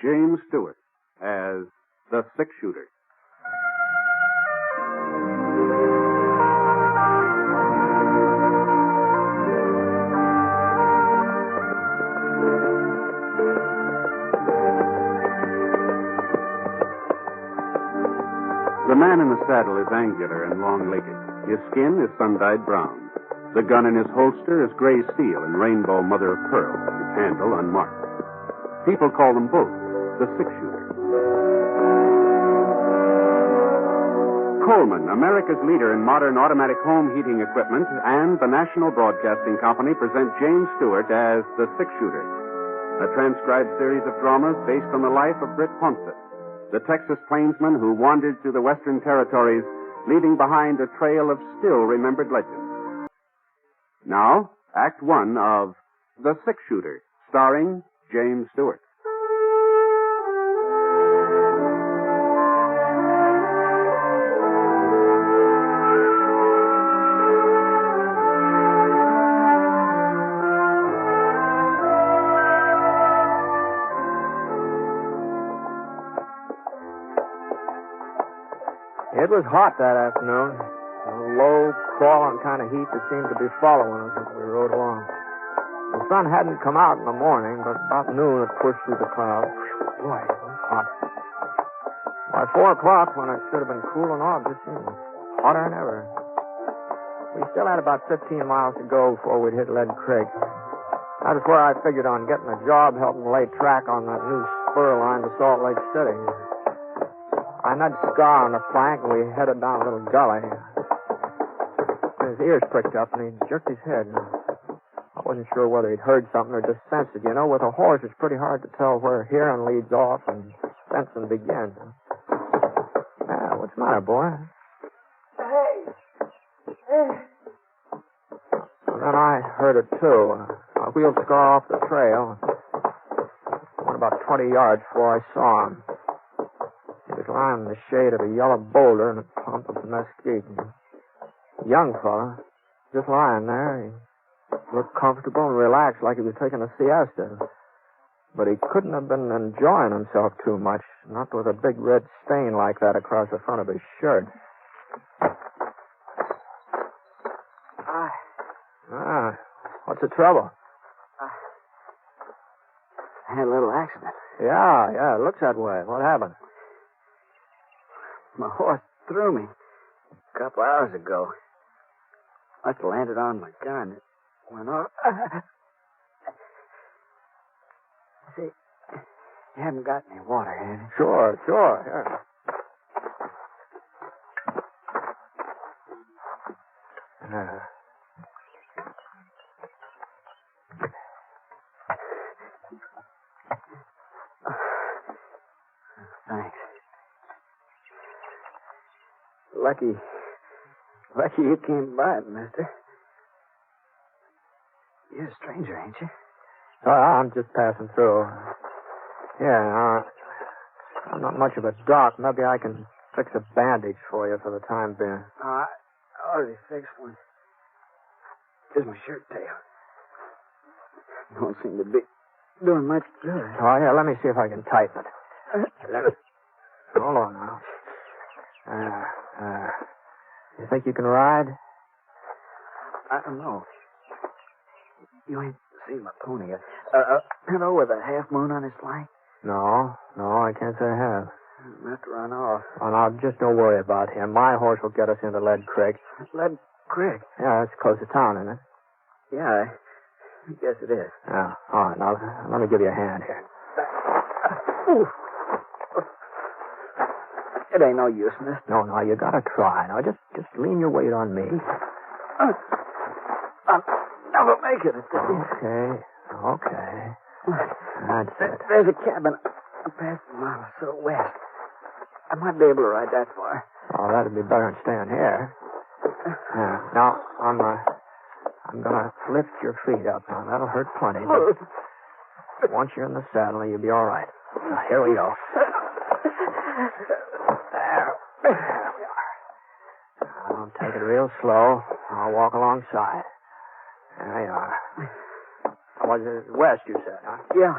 James Stewart as the six-shooter. The man in the saddle is angular and long-legged. His skin is sun-dyed brown. The gun in his holster is gray steel and rainbow mother of pearl, its handle unmarked. People call them both the six-shooter. Coleman, America's leader in modern automatic home heating equipment, and the National Broadcasting Company present James Stewart as the six-shooter, a transcribed series of dramas based on the life of Britt Ponset, the Texas plainsman who wandered through the Western Territories, leaving behind a trail of still-remembered legends. Now, Act One of The Six-Shooter, starring James Stewart. It was hot that afternoon. A low, crawling kind of heat that seemed to be following us as we rode along. The sun hadn't come out in the morning, but about noon it pushed through the clouds. Boy, it was hot. By 4 o'clock, when it should have been cooling off, it seemed hotter than ever. We still had about 15 miles to go before we'd hit Lead Creek. That was where I figured on getting a job helping lay track on that new spur line to Salt Lake City. I nudged Scar on the flank, and we headed down a little gully. His ears pricked up, and he jerked his head. I wasn't sure whether he'd heard something or just sensed it. You know, with a horse, it's pretty hard to tell where hearing leads off and sensing begins. What's the matter, boy? Hey. And then I heard it, too. I wheeled Scar off the trail. Went about 20 yards before I saw him. He was lying in the shade of a yellow boulder in a clump of mesquite. Young fella, just lying there. He looked comfortable and relaxed like he was taking a siesta. But he couldn't have been enjoying himself too much, not with a big red stain like that across the front of his shirt. What's the trouble? I had a little accident. Yeah, it looks that way. What happened? My horse threw me a couple hours ago. Must have landed on my gun. It went off. See, you haven't got any water, have you? Sure. Yeah. Thanks. Lucky you came by, mister. You're a stranger, ain't you? I'm just passing through. Yeah, I'm not much of a doc. Maybe I can fix a bandage for you for the time being. I already fixed one. Just my shirt tail. Don't seem to be doing much good. Oh, yeah, let me see if I can tighten it. Hold on now. You think you can ride? I don't know. You ain't seen my pony yet. Hello, with a half moon on his flank? No, I can't say I have. I'll have to run off. Oh, now, just don't worry about him. My horse will get us into Lead Creek. Lead Creek? Yeah, it's close to town, isn't it? Yeah, I guess it is. Yeah, all right, now, let me give you a hand here. It ain't no use, mister. No, you gotta try. Now, just lean your weight on me. I'll never make it. Okay. That's it. There's a cabin past a mile or so west. I might be able to ride that far. Oh, that'd be better than staying here. Yeah. Now, I'm gonna lift your feet up. Now, that'll hurt plenty. But once you're in the saddle, you'll be all right. Now, here we go. There we are. Now, take it real slow. I'll walk alongside. There you are. Was it west, you said, huh? Yeah.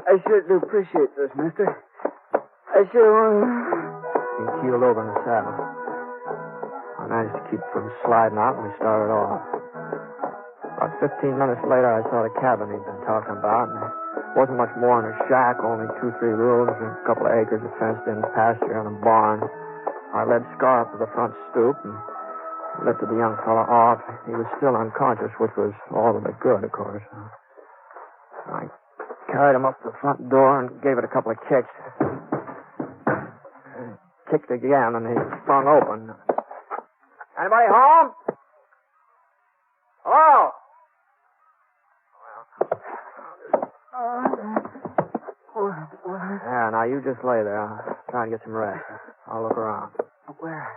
I sure do appreciate this, mister. I sure... He keeled over in the saddle. I managed to keep from sliding out, and we started off. About 15 minutes later, I saw the cabin he'd been talking about. And it wasn't much more than a shack, only 2-3 rooms, and a couple of acres of fenced-in pasture and a barn. I led Scar up to the front stoop and lifted the young fellow off. He was still unconscious, which was all of it good, of course. I carried him up to the front door and gave it a couple of kicks. Kicked again, and he sprung open. Anybody home? Hello? Yeah, now you just lay there. I'll try and get some rest. I'll look around. Where?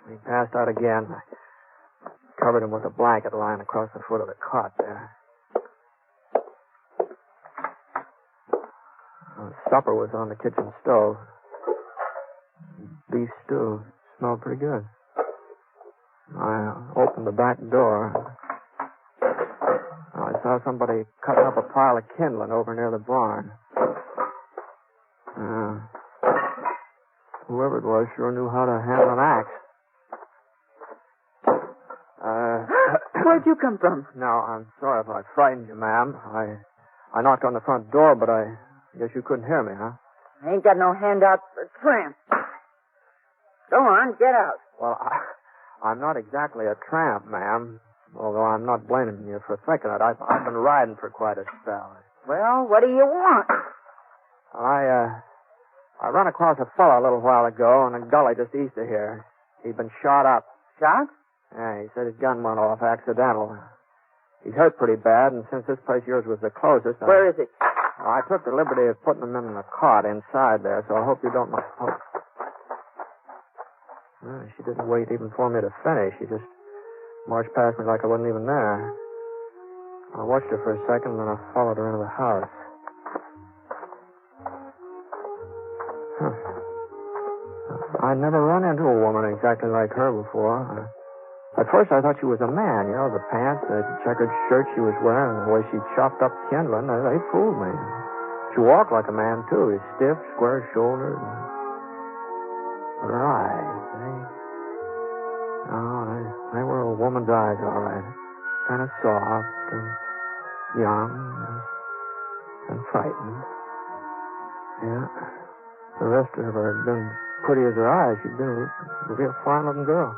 He passed out again. I covered him with a blanket lying across the foot of the cot there. Supper was on the kitchen stove. Beef stew. Smelled pretty good. I opened the back door. I saw somebody cutting up a pile of kindling over near the barn. Whoever it was sure knew how to handle an axe. Where'd you come from? No, I'm sorry if I frightened you, ma'am. I knocked on the front door, but I guess you couldn't hear me, huh? I ain't got no handout for tramp. Go on, get out. Well, I'm not exactly a tramp, ma'am. Although I'm not blaming you for thinking it. I've been riding for quite a spell. Well, what do you want? I ran across a fellow a little while ago in a gully just east of here. He'd been shot up. Shot? Yeah, he said his gun went off accidental. He's hurt pretty bad, and since this place of yours was the closest... Where is it? I took the liberty of putting him in a cot inside there, so I hope you don't mind. Oh. Well, she didn't wait even for me to finish. She just marched past me like I wasn't even there. I watched her for a second, and then I followed her into the house. I'd never run into a woman exactly like her before. At first, I thought she was a man. You know, the pants, the checkered shirt she was wearing, and the way she chopped up kindling, they fooled me. She walked like a man, too. Stiff, square-shouldered. But her eyes, they were a woman's eyes, all right. Kind of soft and young and frightened. Yeah. The rest of her had been pretty as her eyes. She'd been a real fine-looking girl.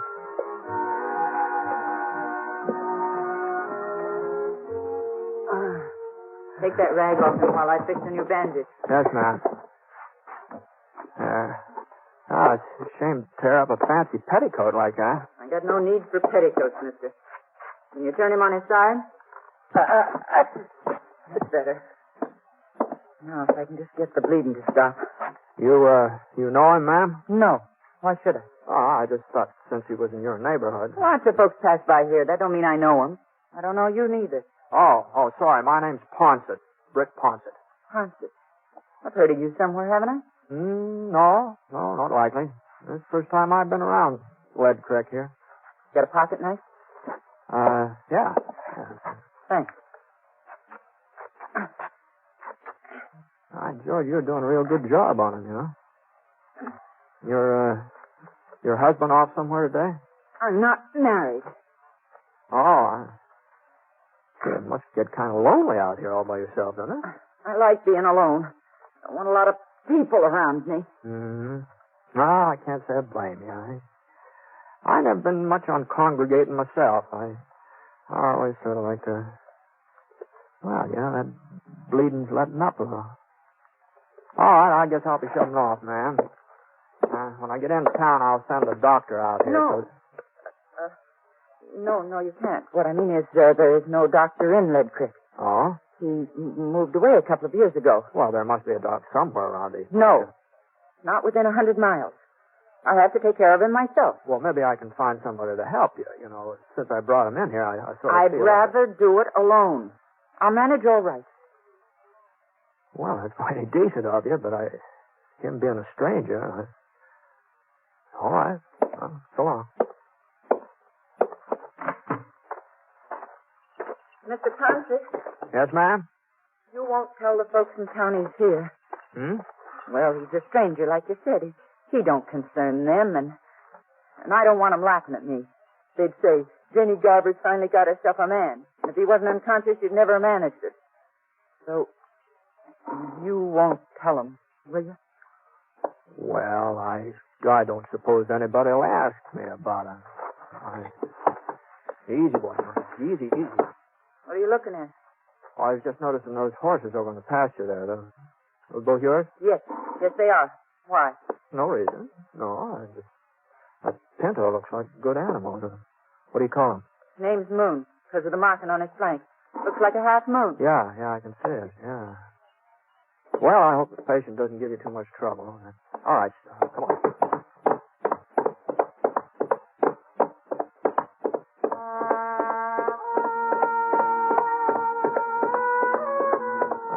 Take that rag off him while I fix a new bandage. Yes, ma'am. It's a shame to tear up a fancy petticoat like that. I got no need for petticoats, mister. Can you turn him on his side? That's better. Now, if I can just get the bleeding to stop. You know him, ma'am? No. Why should I? Oh, I just thought since he was in your neighborhood. Lots of folks pass by here. That don't mean I know him. I don't know you neither. Oh, sorry. My name's Ponset. Britt Ponset. Ponset. I've heard of you somewhere, haven't I? No, not likely. This is the first time I've been around Lead Creek here. Got a pocket knife? Yeah. Thanks. George, you're doing a real good job on him, you know. Your husband off somewhere today? I'm not married. Oh, it must get kind of lonely out here all by yourself, doesn't it? I like being alone. I want a lot of people around me. Mm-hmm. No, I can't say I blame you. I never been much on congregating myself. I always sort of like to... Well, you know, that bleeding's letting up a little. All right, I guess I'll be shutting off, ma'am. When I get into town, I'll send a doctor out here. No. No, you can't. What I mean is, there is no doctor in Lead Creek. Oh? He moved away a couple of years ago. Well, there must be a doctor somewhere around these No. places. Not within 100 miles. I'll have to take care of him myself. Well, maybe I can find somebody to help you. You know, since I brought him in here, I sort of I'd feel rather do it alone. I'll manage all right. Well, that's mighty decent of you, but him being a stranger, all right. So long. Mr. Ponset? Yes, ma'am? Don't tell the folks in town he's here. Hmm? Well, he's a stranger, like you said. He don't concern them, and I don't want them laughing at me. They'd say, Jenny Garber's finally got herself a man. And if he wasn't unconscious, she'd never have managed it. So, you won't tell them, will you? Well, I don't suppose anybody will ask me about it. Easy, boy. Easy. What are you looking at? Oh, I was just noticing those horses over in the pasture there. Those both yours? Yes, they are. Why? No reason. No, that pinto looks like a good animal. What do you call him? His name's Moon, because of the marking on his flank. Looks like a half moon. Yeah, I can see it, yeah. Well, I hope the patient doesn't give you too much trouble. All right, come on.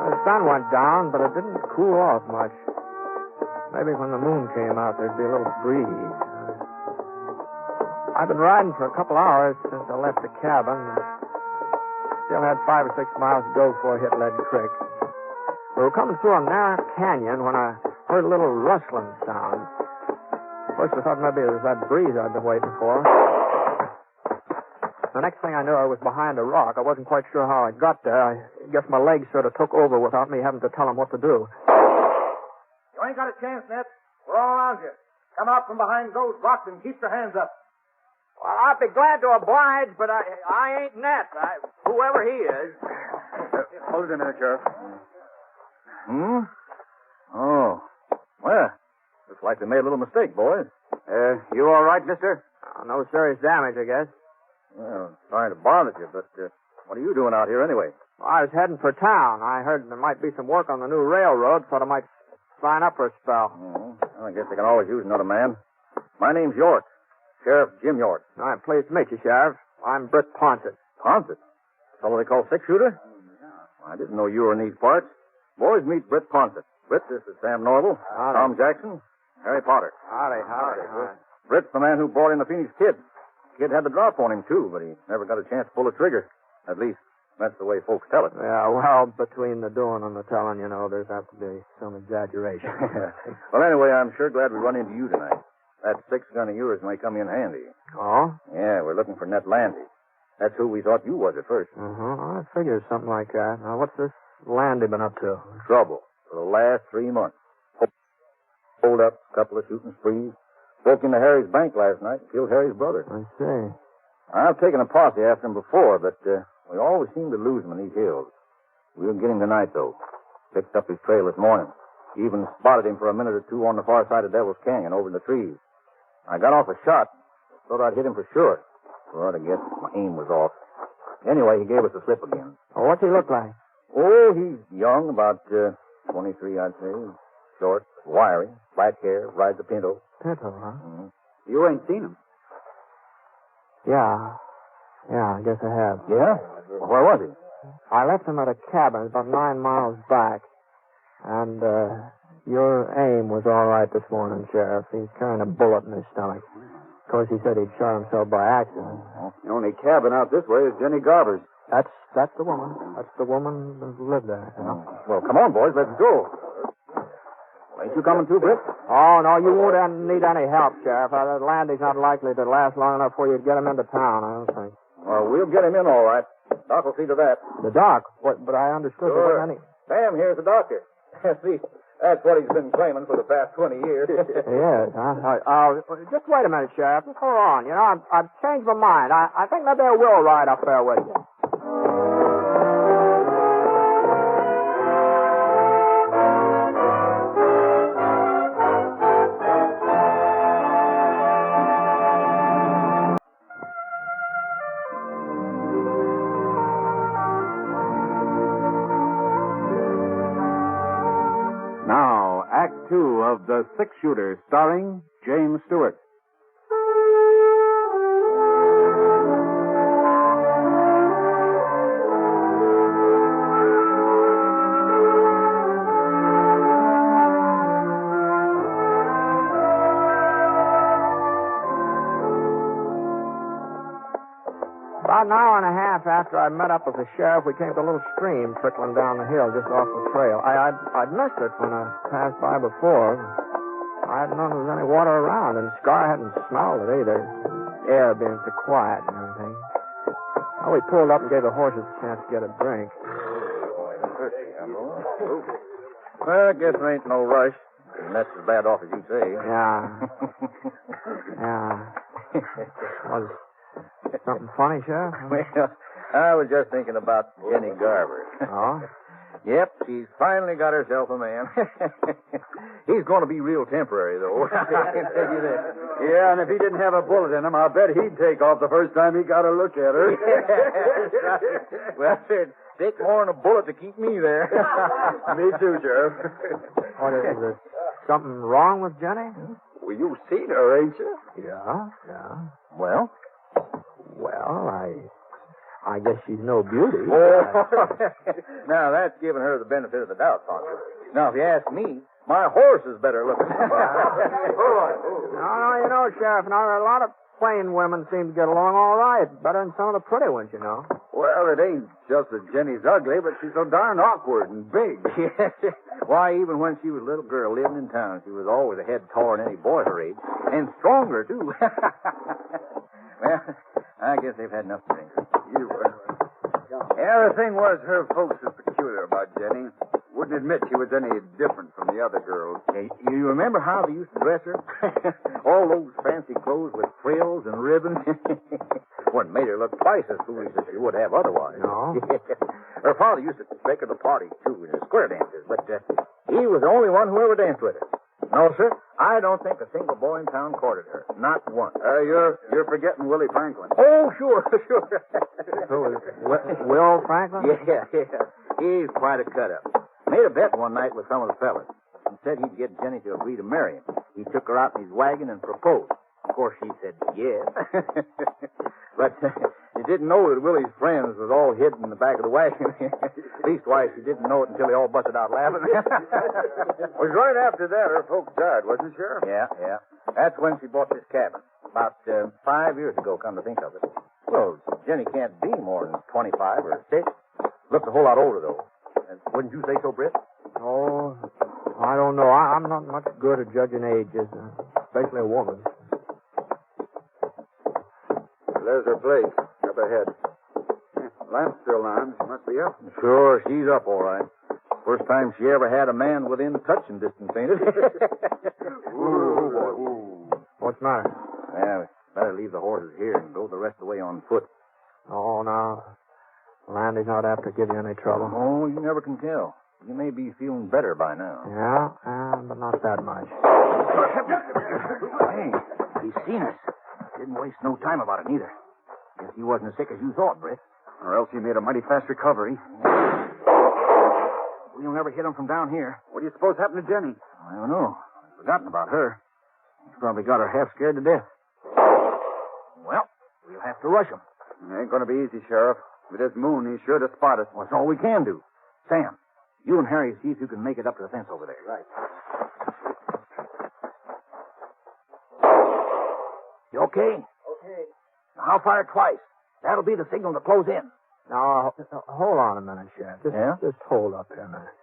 The sun went down, but it didn't cool off much. Maybe when the moon came out, there'd be a little breeze. I've been riding for a couple hours since I left the cabin. Still had 5 or 6 miles to go before I hit Lead Creek. We were coming through a narrow canyon when I heard a little rustling sound. First I thought maybe it was that breeze I'd been waiting for. The next thing I knew, I was behind a rock. I wasn't quite sure how I got there. I guess my legs sort of took over without me having to tell them what to do. You ain't got a chance, Ned. We're all around you. Come out from behind those rocks and keep your hands up. Well, I'd be glad to oblige, but I ain't Ned. Whoever he is. Hold it a minute, Sheriff. Oh. Well, looks like they made a little mistake, boys. You all right, mister? No serious damage, I guess. Well, sorry to bother you, but what are you doing out here anyway? I was heading for town. I heard there might be some work on the new railroad, thought I might sign up for a spell. Well, I guess they can always use another man. My name's York. Sheriff Jim York. I'm pleased to meet you, Sheriff. I'm Britt Ponset. Ponset? The fellow they call six-shooter? I didn't know you were in these parts. Boys, meet Britt Ponset. Britt, this is Sam Norval, Howdy. Tom Jackson, Harry Potter. Howdy. Britt's the man who brought in the Phoenix Kid. Kid had the drop on him, too, but he never got a chance to pull a trigger. At least, that's the way folks tell it. Yeah, well, between the doing and the telling, there's apt to be some exaggeration. Well, anyway, I'm sure glad we run into you tonight. That 6-gun of yours may come in handy. Oh? Yeah, we're looking for Ned Landy. That's who we thought you was at first. I figured something like that. Now, what's this Landy been up to? Trouble for the last 3 months. Hold up, a couple of shooting sprees. Broke into Harry's bank last night and killed Harry's brother. I see. I've taken a posse after him before, but we always seem to lose him in these hills. We'll get him tonight, though. Picked up his trail this morning. Even spotted him for a minute or two on the far side of Devil's Canyon over in the trees. I got off a shot. Thought I'd hit him for sure. But I guess my aim was off. Anyway, he gave us a slip again. Well, what's he look like? Oh, he's young, about 23, I'd say. Short, wiry, black hair, rides a pinto. Pinto, huh? Mm-hmm. You ain't seen him. Yeah, I guess I have. Yeah? Well, where was he? I left him at a cabin about 9 miles back. And, your aim was all right this morning, Sheriff. He's carrying a bullet in his stomach. Of course, he said he'd shot himself by accident. The only cabin out this way is Jenny Garber's. That's the woman. That's the woman that lived there. Well, come on, boys. Let's go. Ain't you coming too, Britt? Oh, no, you won't need any help, Sheriff. Landy's not likely to last long enough for you to get him into town, I don't think. Well, we'll get him in all right. Doc will see to that. The doc? What? But I understood there Sure. wasn't any... Sam here's the doctor. See, that's what he's been claiming for the past 20 years. Yes, huh? Just wait a minute, Sheriff. Just hold on. I've changed my mind. I think maybe I will ride up there with you. Now, Act Two of The Six-Shooter, starring James Stewart. About About an hour and a half after I met up with the sheriff, we came to a little stream trickling down the hill just off the trail. I'd missed it when I passed by before. I hadn't known there was any water around, and Scar hadn't smelled it either. The air being so quiet and everything. Well, we pulled up and gave the horses a chance to get a drink. Well, I guess there ain't no rush. And that's as bad off as you say. Yeah. Yeah. Was something funny, Sheriff? Well, I was just thinking about Jenny Garber. Oh? Yep, she's finally got herself a man. He's going to be real temporary, though. I can tell you that. Yeah, and if he didn't have a bullet in him, I'll bet he'd take off the first time he got a look at her. Well, it'd take more than a bullet to keep me there. Me too, Sheriff. What is there something wrong with Jenny? Well, you've seen her, ain't you? Yeah. Well? Well, I guess she's no beauty. Oh. Now, that's giving her the benefit of the doubt, Ponset. Now, if you ask me, my horse is better looking. No, you know, Sheriff, now there are a lot of plain women seem to get along all right. Better than some of the pretty ones, you know. Well, it ain't just that Jenny's ugly, but she's so darn awkward and big. Yes. Why, even when she was a little girl living in town, she was always a head taller than any boy her age. And stronger, too. Well, I guess they've had enough to drink. Yeah, the thing was, her folks was peculiar about Jenny. Wouldn't admit she was any different from the other girls. Hey, you remember how they used to dress her? All those fancy clothes with frills and ribbons. What made her look twice as foolish as she would have otherwise. No? Her father used to take her to parties, too, in the square dances, but he was the only one who ever danced with her. No, sir, I don't think a single boy in town courted her. Not one. You're forgetting Willie Franklin. Oh, sure. Who is Will Franklin? Yeah. He's quite a cut-up. Made a bet one night with some of the fellas. He said he'd get Jenny to agree to marry him. He took her out in his wagon and proposed. Of course, she said yes. But she didn't know that Willie's friends was all hidden in the back of the wagon. Leastwise, she didn't know it until they all busted out laughing. Was right after that her folks died, wasn't it, Sheriff? Yeah. That's when she bought this cabin. About 5 years ago, come to think of it. Well, Jenny can't be more than 25 or 6. Looks a whole lot older, though. Wouldn't you say so, Britt? Oh, I don't know. I'm not much good at judging ages, especially a woman. There's her place, up ahead. Lamp's still on. She must be up. Sure, she's up all right. First time she ever had a man within touching distance, ain't it? Ooh, boy. What's the matter? Yeah, we better leave the horses here and go the rest of the way on foot. Oh, no. Landy's not after give you any trouble. Oh, you never can tell. You may be feeling better by now. Yeah, but not that much. Hey, he's seen us. Didn't waste no time about it, neither. Guess he wasn't as sick as you thought, Britt. Or else he made a mighty fast recovery. We'll never hit him from down here. What do you suppose happened to Jenny? I don't know. I've forgotten about her. He's probably got her half scared to death. Well, we'll have to rush him. It ain't going to be easy, Sheriff. With this moon, he's sure to spot us. Well, that's all we can do. Sam, you and Harry see if you can make it up to the fence over there. Right. You okay? Okay. Now, I'll fire twice. That'll be the signal to close in. Now, hold on a minute, Sheriff. Just hold up here a minute.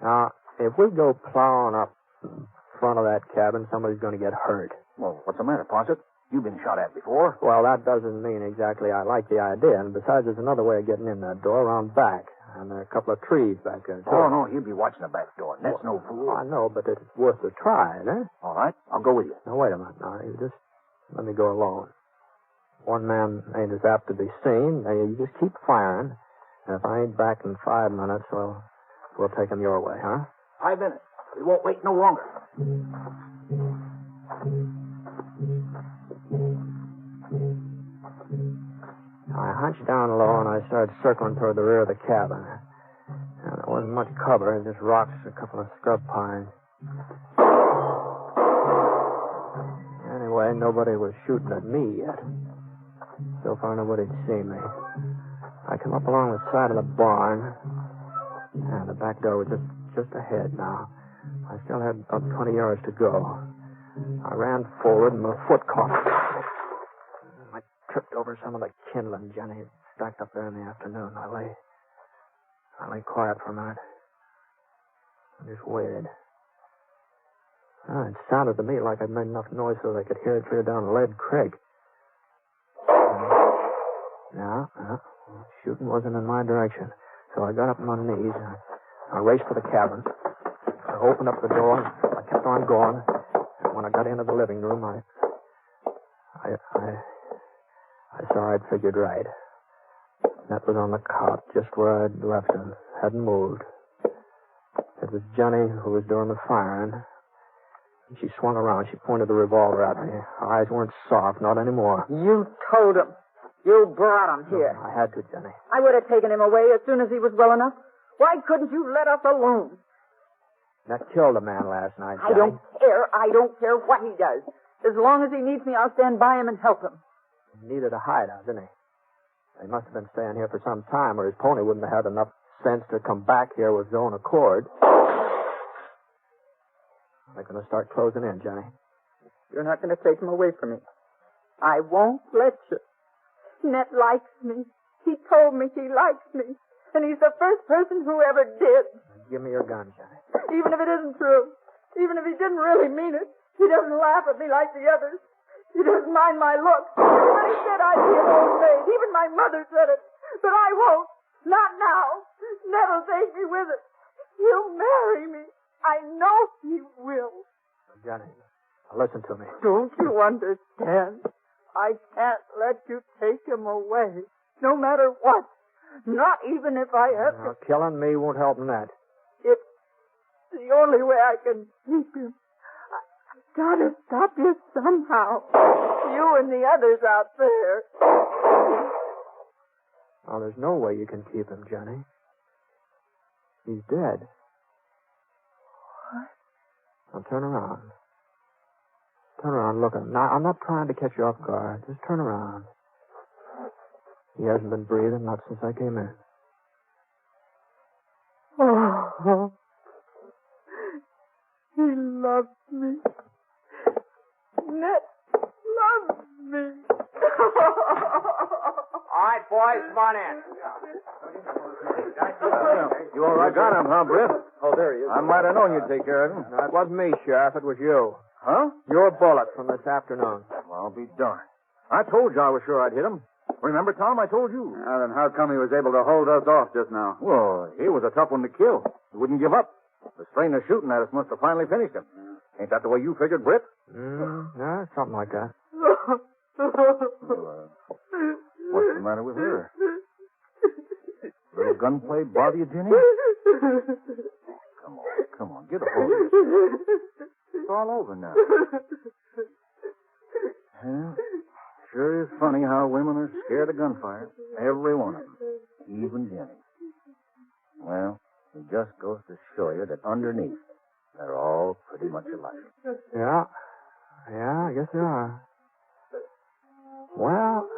Now, if we go plowing up in front of that cabin, somebody's going to get hurt. Well, what's the matter, Ponset? You've been shot at before. Well, that doesn't mean exactly I like the idea. And besides, there's another way of getting in that door around back. And there are a couple of trees back there, too. Oh, no, he'll be watching the back door. That's no fool. I know, but it's worth a try, isn't it? All right, I'll go with you. Now, wait a minute. Now, you just let me go alone. One man ain't as apt to be seen. Now, you just keep firing. And if I ain't back in 5 minutes, well, we'll take him your way, huh? 5 minutes. We won't wait no longer. I hunched down low and I started circling toward the rear of the cabin. And there wasn't much cover, just rocks, a couple of scrub pines. Anyway, nobody was shooting at me yet. So far, nobody'd seen me. I come up along the side of the barn, and the back door was just ahead now. I still had about 20 yards to go. I ran forward, and my foot caught. I tripped over some of the kindling Jenny had stacked up there in the afternoon. I lay quiet for a minute. I just waited. It sounded to me like I'd made enough noise so they could hear it clear down Lead Creek. No, shooting wasn't in my direction. So I got up on my knees. I raced for the cabin. I opened up the door. I kept on going. And when I got into the living room, I saw I'd figured right. That was on the cot, just where I'd left him. Hadn't moved. It was Jenny who was doing the firing. She swung around. She pointed the revolver at me. Her eyes weren't soft, not anymore. You told him. You brought him here. I had to, Jenny. I would have taken him away as soon as he was well enough. Why couldn't you let us alone? That killed a man last night, I don't care. I don't care what he does. As long as he needs me, I'll stand by him and help him. He needed a hideout, didn't he? He must have been staying here for some time, or his pony wouldn't have had enough sense to come back here with his own accord. They're going to start closing in, Jenny. You're not going to take him away from me. I won't let you. Ned likes me. He told me he likes me. And he's the first person who ever did. Give me your gun, Jenny. Even if it isn't true. Even if he didn't really mean it. He doesn't laugh at me like the others. He doesn't mind my looks. But he said I'd be an old maid. Even my mother said it. But I won't. Not now. Ned'll take me with it. He'll marry me. I know he will. Jenny, listen to me. Don't you understand? I can't let you take him away. No matter what. Not even if I have to. Killing me won't help in that. It's the only way I can keep him. I've got to stop you somehow. You and the others out there. Oh, there's no way you can keep him, Jenny. He's dead. What? Now turn around. Turn around, look. I'm not trying to catch you off guard. Just turn around. He hasn't been breathing, not since I came in. Oh, he loves me. Ned loves me. All right, boys, come on in. You all right? You got him, huh, Britt? Oh, there he is. I might have known you'd take care of him. No, it wasn't me, Sheriff. It was you. Huh? Your bullet from this afternoon. Well, I'll be darned. I told you I was sure I'd hit him. Remember, Tom, I told you. Well, then how come he was able to hold us off just now? Well, he was a tough one to kill. He wouldn't give up. The strain of shooting at us must have finally finished him. Ain't that the way you figured, Britt? Yeah, something like that. Well, what's the matter with her? Little gunplay bother you, Jenny? Come on, get a hold of it. It's all over now. Yeah, sure is funny how women are scared of gunfire. Every one of them. Even Jenny. Well, it just goes to show you that underneath, they're all pretty much alike. Yeah, I guess they are. Well,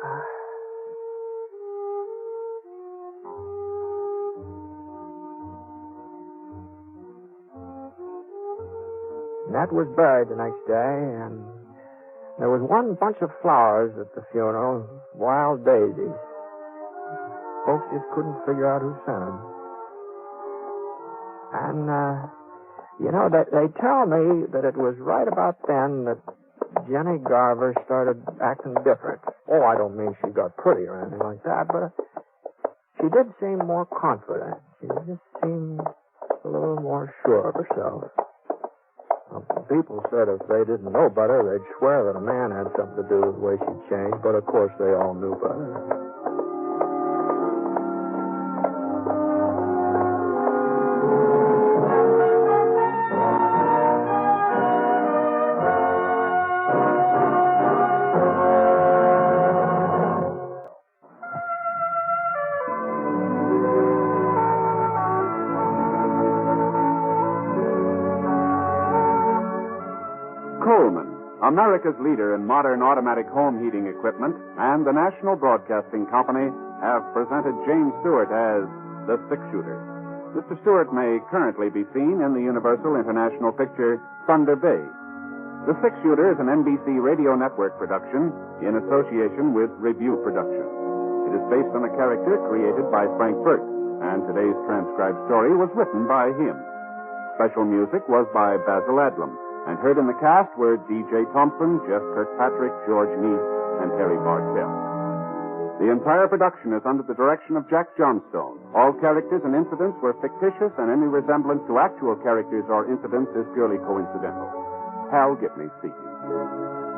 Nat was buried the next day, and there was one bunch of flowers at the funeral, wild daisies. Folks just couldn't figure out who sent them. And, they tell me that it was right about then that Jenny Garber started acting different. Oh, I don't mean she got pretty or anything like that, but she did seem more confident. She just seemed a little more sure of herself. People said if they didn't know better, they'd swear that a man had something to do with the way she changed, but of course they all knew better. America's leader in modern automatic home heating equipment and the National Broadcasting Company have presented James Stewart as the six-shooter. Mr. Stewart may currently be seen in the Universal International picture Thunder Bay. The Six-Shooter is an NBC Radio Network production in association with Review Productions. It is based on a character created by Frank Burt, and today's transcribed story was written by him. Special music was by Basil Adlam, and heard in the cast were D.J. Thompson, Jeff Kirkpatrick, George Neese, and Harry Bartell. The entire production is under the direction of Jack Johnstone. All characters and incidents were fictitious, and any resemblance to actual characters or incidents is purely coincidental. Hal Gibney speaking.